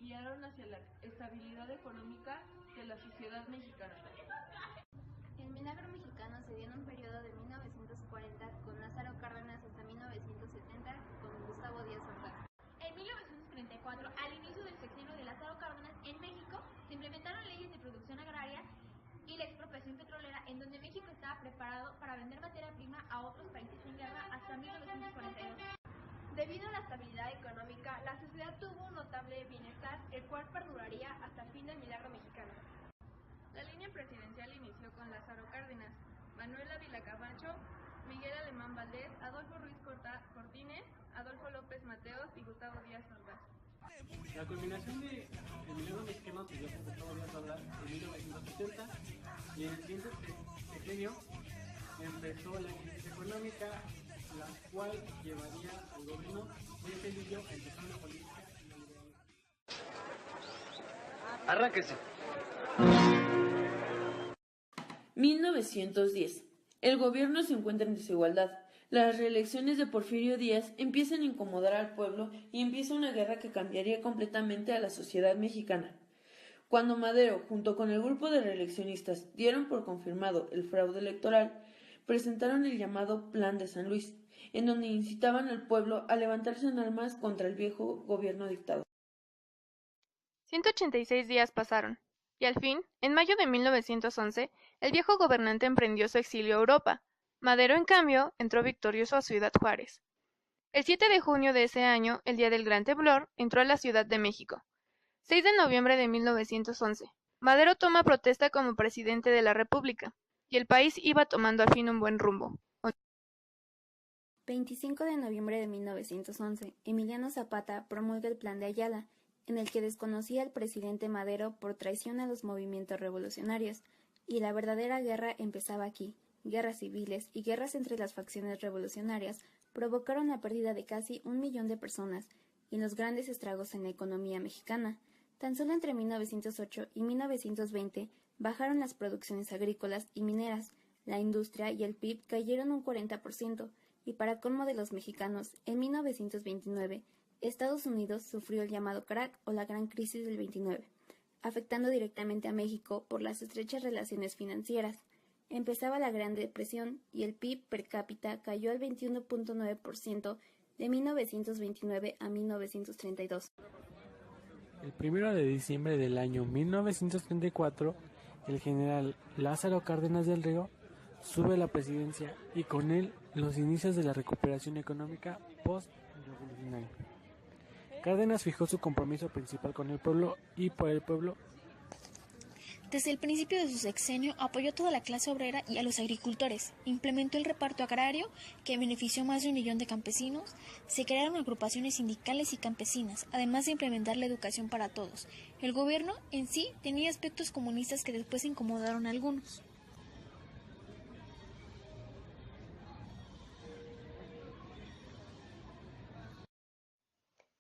guiaron hacia la estabilidad económica de la sociedad mexicana. El milagro mexicano se dio en un periodo de 1940 con Lázaro Cárdenas hasta 1970 con Gustavo Díaz Ordaz. En 1934, al inicio del sexenio de Lázaro Cárdenas, en México se implementaron leyes de producción agraria y la expropiación petrolera, en donde México estaba preparado para vender materia prima a otros países en guerra hasta 1942. Debido a la estabilidad económica, la sociedad tuvo un notable bienestar, el cual perduraría hasta el fin del milagro mexicano. La línea presidencial inició con Lázaro Cárdenas, Manuel Ávila Camacho, Miguel Alemán Valdés, Adolfo Ruiz Cortines, Adolfo López Mateos y Gustavo Díaz Ordaz. La culminación del milagro mexicano se dio con Gustavo Díaz Ordaz en 1970 y en el siguiente sexenio empezó la crisis económica, la cual llevaría al gobierno de Cedillo a empezar una política neoliberal. Arránquese. 1910. El gobierno se encuentra en desigualdad. Las reelecciones de Porfirio Díaz empiezan a incomodar al pueblo y empieza una guerra que cambiaría completamente a la sociedad mexicana. Cuando Madero, junto con el grupo de reeleccionistas, dieron por confirmado el fraude electoral, presentaron el llamado Plan de San Luis, en donde incitaban al pueblo a levantarse en armas contra el viejo gobierno dictador. 186 días pasaron, y al fin, en mayo de 1911, el viejo gobernante emprendió su exilio a Europa. Madero, en cambio, entró victorioso a Ciudad Juárez. El 7 de junio de ese año, el día del Gran Temblor, entró a la Ciudad de México. 6 de noviembre de 1911, Madero toma protesta como presidente de la República, y el país iba tomando al fin un buen rumbo. 25 de noviembre de 1911, Emiliano Zapata promulga el Plan de Ayala, en el que desconocía al presidente Madero por traición a los movimientos revolucionarios, y la verdadera guerra empezaba aquí. Guerras civiles y guerras entre las facciones revolucionarias provocaron la pérdida de casi 1 millón de personas y los grandes estragos en la economía mexicana. Tan solo entre 1908 y 1920 bajaron las producciones agrícolas y mineras, la industria y el PIB cayeron un 40%, y para colmo de los mexicanos, en 1929, Estados Unidos sufrió el llamado crack o la gran crisis del 29, afectando directamente a México por las estrechas relaciones financieras. Empezaba la Gran Depresión y el PIB per cápita cayó al 21.9% de 1929 a 1932. El 1 de diciembre del año 1934, el general Lázaro Cárdenas del Río sube a la presidencia y con él los inicios de la recuperación económica post-revolucionaria. Cárdenas fijó su compromiso principal con el pueblo y por el pueblo. Desde el principio de su sexenio apoyó a toda la clase obrera y a los agricultores, implementó el reparto agrario que benefició a más de 1 millón de campesinos, se crearon agrupaciones sindicales y campesinas, además de implementar la educación para todos. El gobierno en sí tenía aspectos comunistas que después incomodaron a algunos.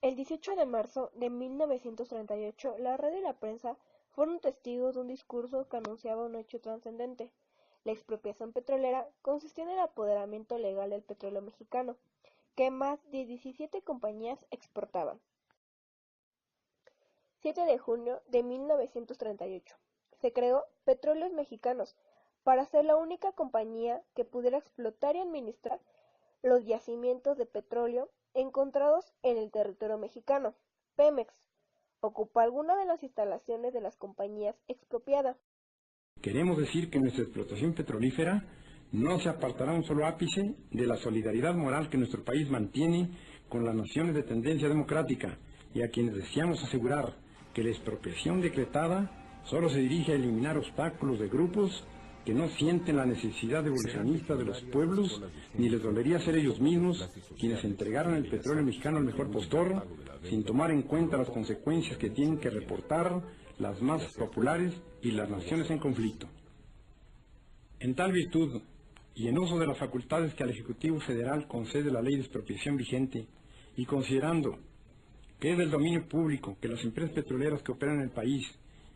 El 18 de marzo de 1938, la red y la prensa fueron testigos de un discurso que anunciaba un hecho trascendente. La expropiación petrolera consistió en el apoderamiento legal del petróleo mexicano, que más de 17 compañías exportaban. 7 de junio de 1938. Se creó Petróleos Mexicanos para ser la única compañía que pudiera explotar y administrar los yacimientos de petróleo encontrados en el territorio mexicano. Pemex ocupa alguna de las instalaciones de las compañías expropiadas. Queremos decir que nuestra explotación petrolífera no se apartará un solo ápice de la solidaridad moral que nuestro país mantiene con las naciones de tendencia democrática y a quienes deseamos asegurar que la expropiación decretada solo se dirige a eliminar obstáculos de grupos que no sienten la necesidad evolucionista de los pueblos, ni les dolería ser ellos mismos quienes entregaron el petróleo mexicano al mejor postor, sin tomar en cuenta las consecuencias que tienen que reportar las masas populares y las naciones en conflicto. En tal virtud, y en uso de las facultades que al Ejecutivo Federal concede la ley de expropiación vigente, y considerando que es del dominio público que las empresas petroleras que operan en el país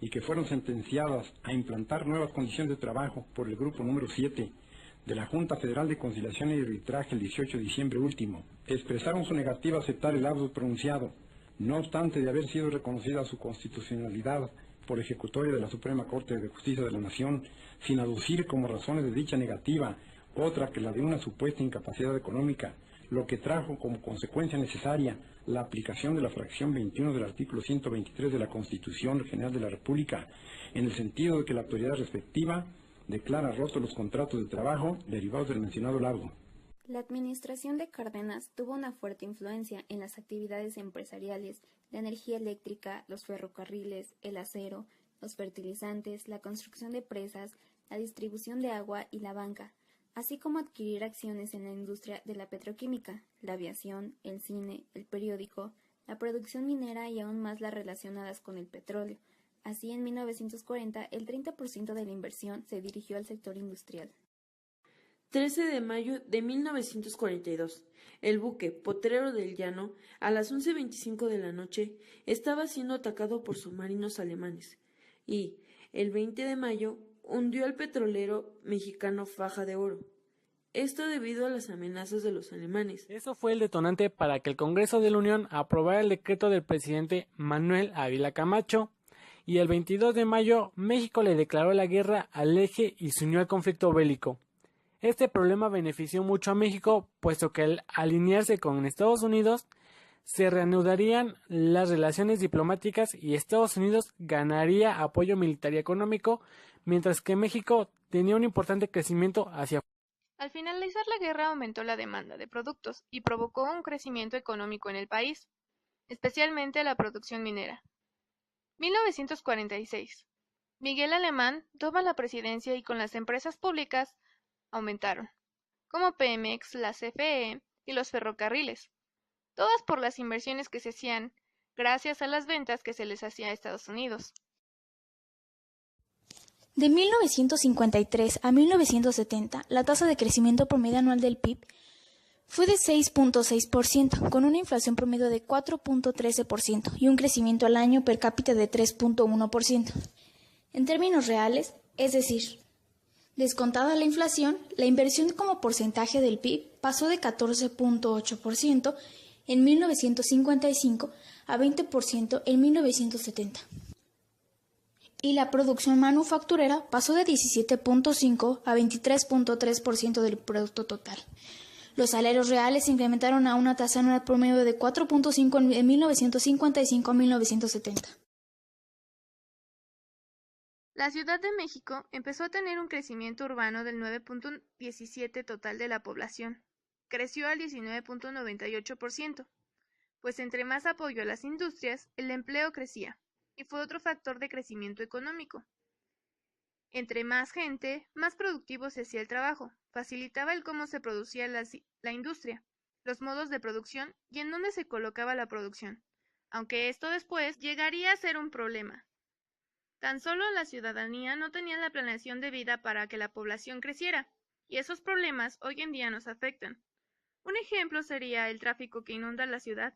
y que fueron sentenciadas a implantar nuevas condiciones de trabajo por el grupo número 7 de la Junta Federal de Conciliación y Arbitraje el 18 de diciembre último, expresaron su negativa a aceptar el auto pronunciado No obstante de haber sido reconocida su constitucionalidad por ejecutoria de la Suprema Corte de Justicia de la Nación, sin aducir como razones de dicha negativa otra que la de una supuesta incapacidad económica, lo que trajo como consecuencia necesaria la aplicación de la fracción 21 del artículo 123 de la Constitución General de la República, en el sentido de que la autoridad respectiva declara rotos los contratos de trabajo derivados del mencionado laudo. La administración de Cárdenas tuvo una fuerte influencia en las actividades empresariales, la energía eléctrica, los ferrocarriles, el acero, los fertilizantes, la construcción de presas, la distribución de agua y la banca, así como adquirir acciones en la industria de la petroquímica, la aviación, el cine, el periódico, la producción minera y aún más las relacionadas con el petróleo. Así, en 1940, el 30% de la inversión se dirigió al sector industrial. 13 de mayo de 1942, el buque Potrero del Llano, a las 11:25 de la noche, estaba siendo atacado por submarinos alemanes y, el 20 de mayo, hundió al petrolero mexicano Faja de Oro. Esto debido a las amenazas de los alemanes. Eso fue el detonante para que el Congreso de la Unión aprobara el decreto del presidente Manuel Ávila Camacho, y el 22 de mayo México le declaró la guerra al Eje y se unió al conflicto bélico. Este problema benefició mucho a México, puesto que al alinearse con Estados Unidos, se reanudarían las relaciones diplomáticas y Estados Unidos ganaría apoyo militar y económico, mientras que México tenía un importante crecimiento hacia afuera. Al finalizar la guerra aumentó la demanda de productos y provocó un crecimiento económico en el país, especialmente la producción minera. 1946. Miguel Alemán toma la presidencia y con las empresas públicas aumentaron, como Pemex, la CFE y los ferrocarriles, todas por las inversiones que se hacían gracias a las ventas que se les hacía a Estados Unidos. De 1953 a 1970, la tasa de crecimiento promedio anual del PIB fue de 6.6%, con una inflación promedio de 4.13% y un crecimiento al año per cápita de 3.1%. En términos reales, es decir, descontada la inflación, la inversión como porcentaje del PIB pasó de 14.8% en 1955 a 20% en 1970. Y la producción manufacturera pasó de 17.5 a 23.3% del producto total. Los salarios reales se incrementaron a una tasa anual promedio de 4.5 en 1955 a 1970. La Ciudad de México empezó a tener un crecimiento urbano del 9.17% total de la población. Creció al 19.98%, pues entre más apoyo a las industrias, el empleo crecía, y fue otro factor de crecimiento económico. Entre más gente, más productivo se hacía el trabajo, facilitaba el cómo se producía la industria, los modos de producción y en dónde se colocaba la producción, aunque esto después llegaría a ser un problema. Tan solo la ciudadanía no tenía la planeación debida para que la población creciera, y esos problemas hoy en día nos afectan. Un ejemplo sería el tráfico que inunda la ciudad.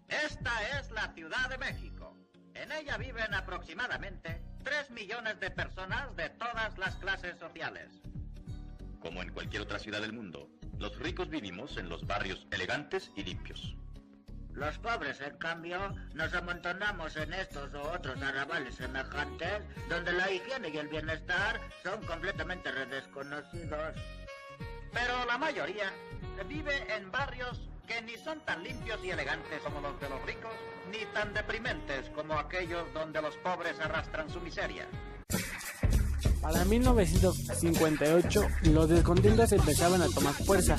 Esta es la Ciudad de México. En ella viven aproximadamente 3 millones de personas de todas las clases sociales. Como en cualquier otra ciudad del mundo, los ricos vivimos en los barrios elegantes y limpios. Los pobres, en cambio, nos amontonamos en estos u otros arrabales semejantes, donde la higiene y el bienestar son completamente desconocidos. Pero la mayoría vive en barrios que ni son tan limpios y elegantes como los de los ricos, ni tan deprimentes como aquellos donde los pobres arrastran su miseria. Para 1958, los descontentos empezaban a tomar fuerza.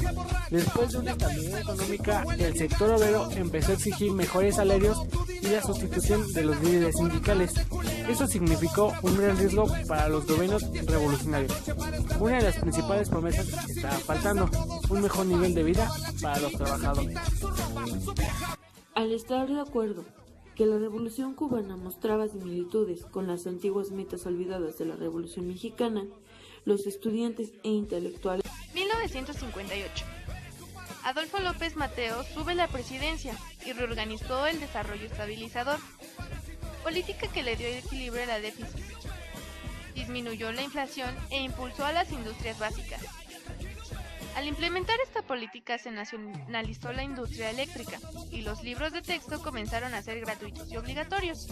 Después de una estabilidad económica, el sector obrero empezó a exigir mejores salarios y la sustitución de los líderes sindicales. Eso significó un gran riesgo para los gobiernos revolucionarios. Una de las principales promesas estaba faltando: un mejor nivel de vida para los trabajadores. Al estar de acuerdo que la Revolución cubana mostraba similitudes con las antiguas metas olvidadas de la Revolución mexicana, los estudiantes e intelectuales. 1958. Adolfo López Mateos sube la presidencia y reorganizó el desarrollo estabilizador, política que le dio equilibrio a la déficit, disminuyó la inflación e impulsó a las industrias básicas. Al implementar esta política se nacionalizó la industria eléctrica y los libros de texto comenzaron a ser gratuitos y obligatorios.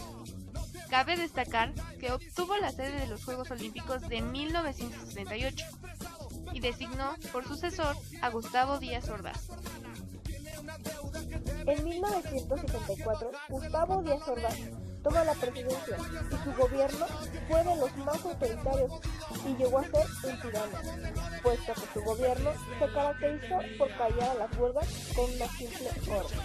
Cabe destacar que obtuvo la sede de los Juegos Olímpicos de 1978 y designó por sucesor a Gustavo Díaz Ordaz. En 1974, Gustavo Díaz Ordaz toma la presidencia y su gobierno fue de los más autoritarios y llegó a ser un tirano, puesto que su gobierno se caracterizó por callar a las huelgas con una simple orden.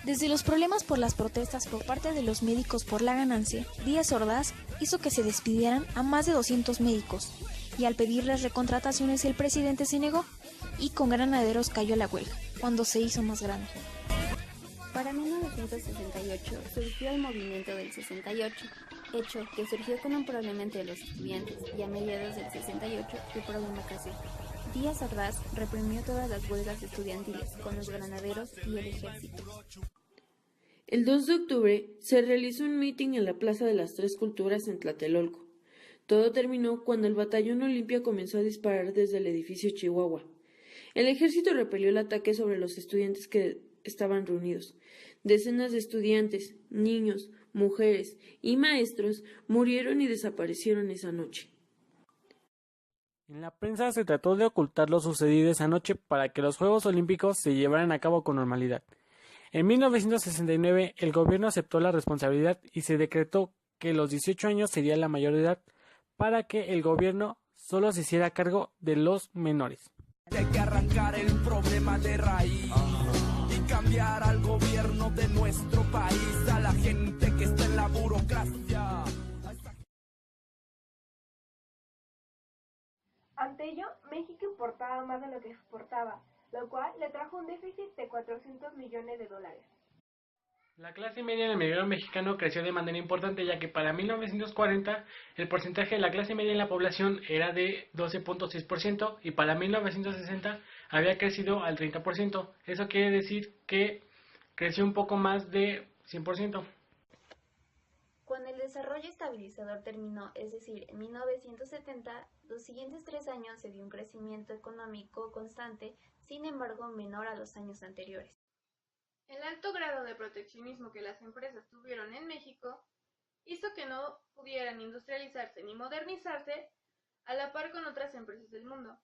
Desde los problemas por las protestas por parte de los médicos por la ganancia, Díaz Ordaz hizo que se despidieran a más de 200 médicos, y al pedirles recontrataciones el presidente se negó, y con granaderos cayó la huelga, cuando se hizo más grande. Para 1968 surgió el movimiento del 68, hecho que surgió con un problema entre los estudiantes, y a mediados del 68 el problema creció. Díaz Ordaz reprimió todas las huelgas estudiantiles con los granaderos y el ejército. El 2 de octubre se realizó un mitin en la Plaza de las Tres Culturas en Tlatelolco. Todo terminó cuando el Batallón Olimpia comenzó a disparar desde el edificio Chihuahua. El ejército repelió el ataque sobre los estudiantes que estaban reunidos. Decenas de estudiantes, niños, mujeres y maestros murieron y desaparecieron esa noche. En la prensa se trató de ocultar lo sucedido esa noche para que los Juegos Olímpicos se llevaran a cabo con normalidad. En 1969 el gobierno aceptó la responsabilidad y se decretó que los 18 años sería la mayor edad para que el gobierno solo se hiciera cargo de los menores. Hay que arrancar el problema de raíz y cambiar al gobierno de nuestro país, a la gente que está en la burocracia. Ante ello, México importaba más de lo que exportaba, lo cual le trajo un déficit de $400 millones. La clase media en el medio mexicano creció de manera importante, ya que para 1940 el porcentaje de la clase media en la población era de 12.6% y para 1960 había crecido al 30%. Eso quiere decir que creció un poco más de 100%. Cuando el desarrollo estabilizador terminó, es decir, en 1970, los siguientes 3 años se dio un crecimiento económico constante, sin embargo menor a los años anteriores. El alto grado de proteccionismo que las empresas tuvieron en México hizo que no pudieran industrializarse ni modernizarse a la par con otras empresas del mundo.